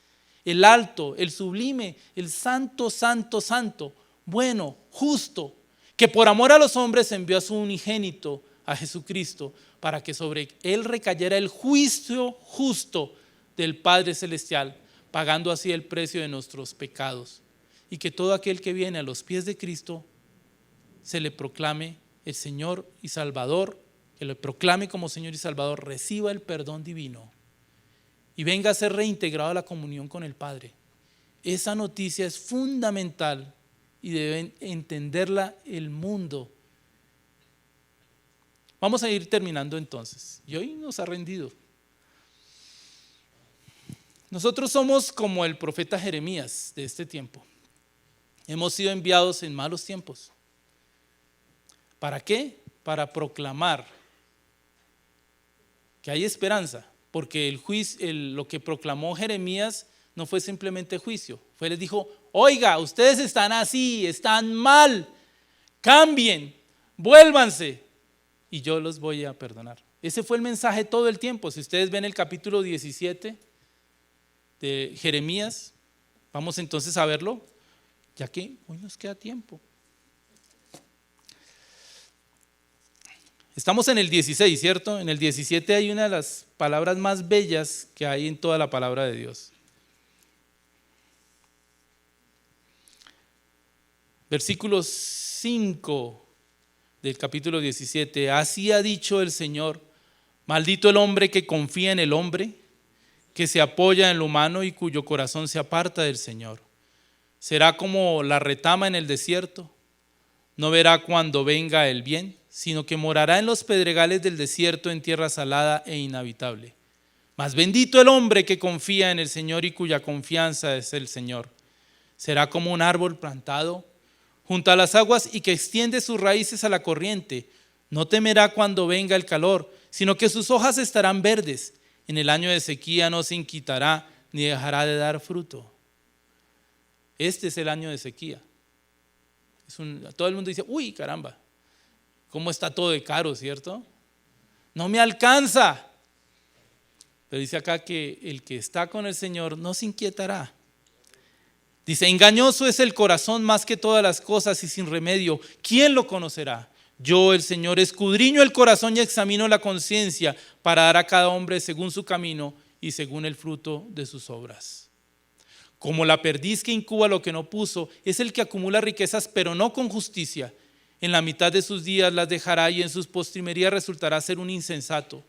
el alto, el sublime, el santo, santo, santo, bueno, justo, que por amor a los hombres envió a su unigénito, a Jesucristo, para que sobre él recayera el juicio justo del Padre Celestial, pagando así el precio de nuestros pecados. Y que todo aquel que viene a los pies de Cristo se le proclame el Señor y Salvador, que lo proclame como Señor y Salvador, reciba el perdón divino y venga a ser reintegrado a la comunión con el Padre. Esa noticia es fundamental y debe entenderla el mundo. Vamos a ir terminando entonces. Y hoy nos ha rendido. Nosotros somos como el profeta Jeremías de este tiempo. Hemos sido enviados en malos tiempos. ¿Para qué? Para proclamar que hay esperanza, porque lo que proclamó Jeremías no fue simplemente juicio, les dijo, oiga, ustedes están así, están mal, cambien, vuélvanse y yo los voy a perdonar. Ese fue el mensaje todo el tiempo. Si ustedes ven el capítulo 17 de Jeremías, vamos entonces a verlo, ya que hoy nos queda tiempo. Estamos en el 16, ¿cierto? En el 17 hay una de las palabras más bellas que hay en toda la palabra de Dios. Versículo 5 del capítulo 17. Así ha dicho el Señor, maldito el hombre que confía en el hombre, que se apoya en lo humano y cuyo corazón se aparta del Señor. Será como la retama en el desierto, no verá cuando venga el bien, sino que morará en los pedregales del desierto en tierra salada e inhabitable. Mas bendito el hombre que confía en el Señor y cuya confianza es el Señor. Será como un árbol plantado junto a las aguas y que extiende sus raíces a la corriente. No temerá cuando venga el calor, sino que sus hojas estarán verdes. En el año de sequía no se inquietará ni dejará de dar fruto. Este es el año de sequía. Todo el mundo dice, uy, caramba, ¿cómo está todo de caro, cierto? No me alcanza. Pero dice acá que el que está con el Señor no se inquietará. Dice, engañoso es el corazón más que todas las cosas y sin remedio, ¿quién lo conocerá? Yo, el Señor, escudriño el corazón y examino la conciencia para dar a cada hombre según su camino y según el fruto de sus obras. Como la perdiz que incuba lo que no puso, es el que acumula riquezas pero no con justicia. En la mitad de sus días las dejará y en sus postrimerías resultará ser un insensato.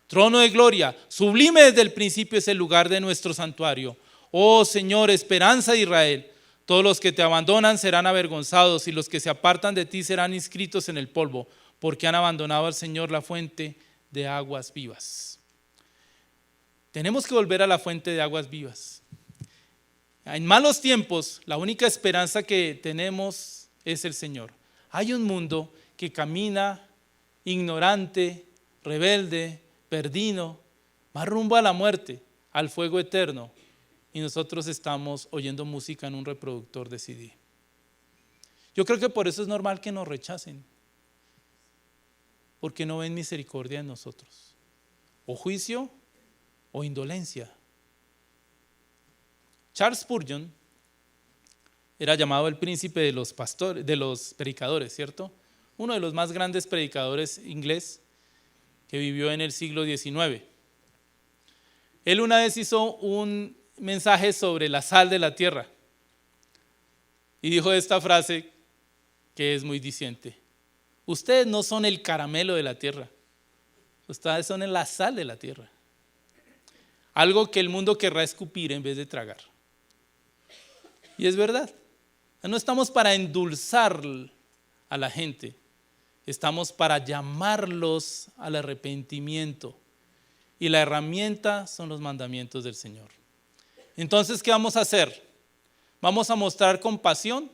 Trono de gloria, sublime desde el principio es el lugar de nuestro santuario. Oh Señor, esperanza de Israel, todos los que te abandonan serán avergonzados y los que se apartan de ti serán inscritos en el polvo, porque han abandonado al Señor, la fuente de aguas vivas. Tenemos que volver a la fuente de aguas vivas. En malos tiempos, la única esperanza que tenemos es el Señor. Hay un mundo que camina ignorante, rebelde, perdido, va rumbo a la muerte, al fuego eterno. Y nosotros estamos oyendo música en un reproductor de CD. Yo creo que por eso es normal que nos rechacen, porque no ven misericordia en nosotros, o juicio o indolencia. Charles Spurgeon era llamado el príncipe de los pastores, de los predicadores, ¿cierto? Uno de los más grandes predicadores inglés que vivió en el siglo XIX. Él una vez hizo un mensaje sobre la sal de la tierra y dijo esta frase que es muy diciente: ustedes no son el caramelo de la tierra, ustedes son la sal de la tierra, algo que el mundo querrá escupir en vez de tragar. Y es verdad, no estamos para endulzar a la gente, estamos para llamarlos al arrepentimiento y la herramienta son los mandamientos del Señor. Entonces, ¿qué vamos a hacer? ¿Vamos a mostrar compasión?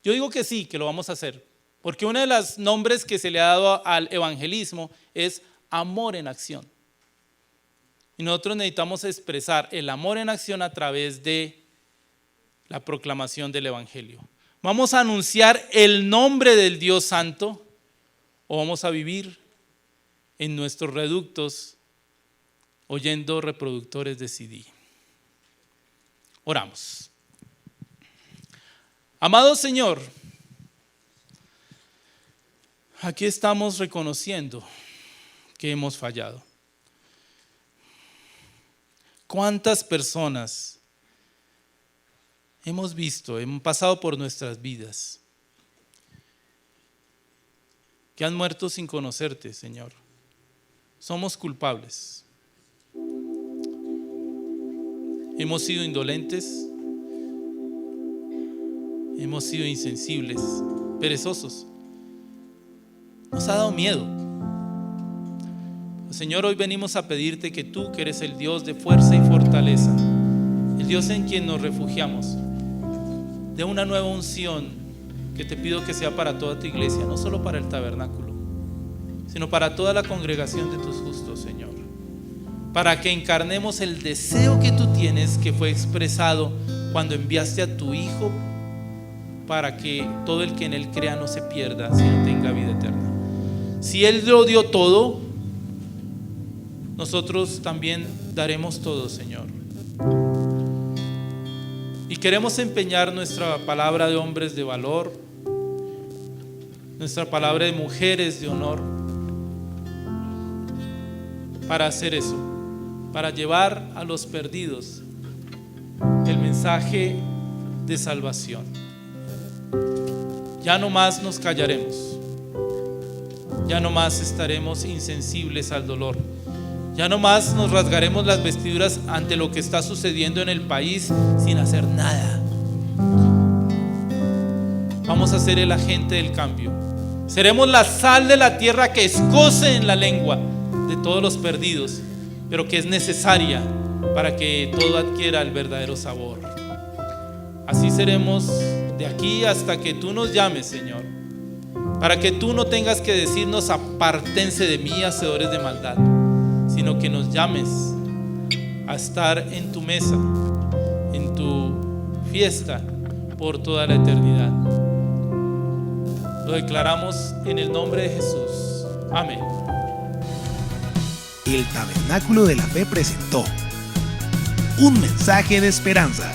Yo digo que sí, que lo vamos a hacer, porque uno de los nombres que se le ha dado al evangelismo es amor en acción. Y nosotros necesitamos expresar el amor en acción a través de la proclamación del Evangelio. ¿Vamos a anunciar el nombre del Dios Santo o vamos a vivir en nuestros reductos oyendo reproductores de CD? Oramos. Amado Señor, aquí estamos reconociendo que hemos fallado. ¿Cuántas personas hemos visto, hemos pasado por nuestras vidas, que han muerto sin conocerte, Señor? Somos culpables. Hemos sido indolentes, hemos sido insensibles, perezosos. Nos ha dado miedo. Señor, hoy venimos a pedirte que tú, que eres el Dios de fuerza y fortaleza, el Dios en quien nos refugiamos, de una nueva unción que te pido que sea para toda tu iglesia, no solo para el tabernáculo, sino para toda la congregación de tus justos, Señor, para que encarnemos el deseo que tú tienes, que fue expresado cuando enviaste a tu Hijo, para que todo el que en Él crea no se pierda, sino tenga vida eterna. Si Él lo dio todo, nosotros también daremos todo, Señor. Y queremos empeñar nuestra palabra de hombres de valor, nuestra palabra de mujeres de honor, para hacer eso, para llevar a los perdidos el mensaje de salvación. Ya no más nos callaremos, ya no más estaremos insensibles al dolor, ya no más nos rasgaremos las vestiduras ante lo que está sucediendo en el país sin hacer nada. Vamos a ser el agente del cambio. Seremos la sal de la tierra que escoce en la lengua de todos los perdidos, pero que es necesaria para que todo adquiera el verdadero sabor. Así seremos de aquí hasta que tú nos llames, Señor, para que tú no tengas que decirnos: apártense de mí, hacedores de maldad, sino que nos llames a estar en tu mesa, en tu fiesta por toda la eternidad. Lo declaramos en el nombre de Jesús. Amén. El Tabernáculo de la Fe presentó un mensaje de esperanza.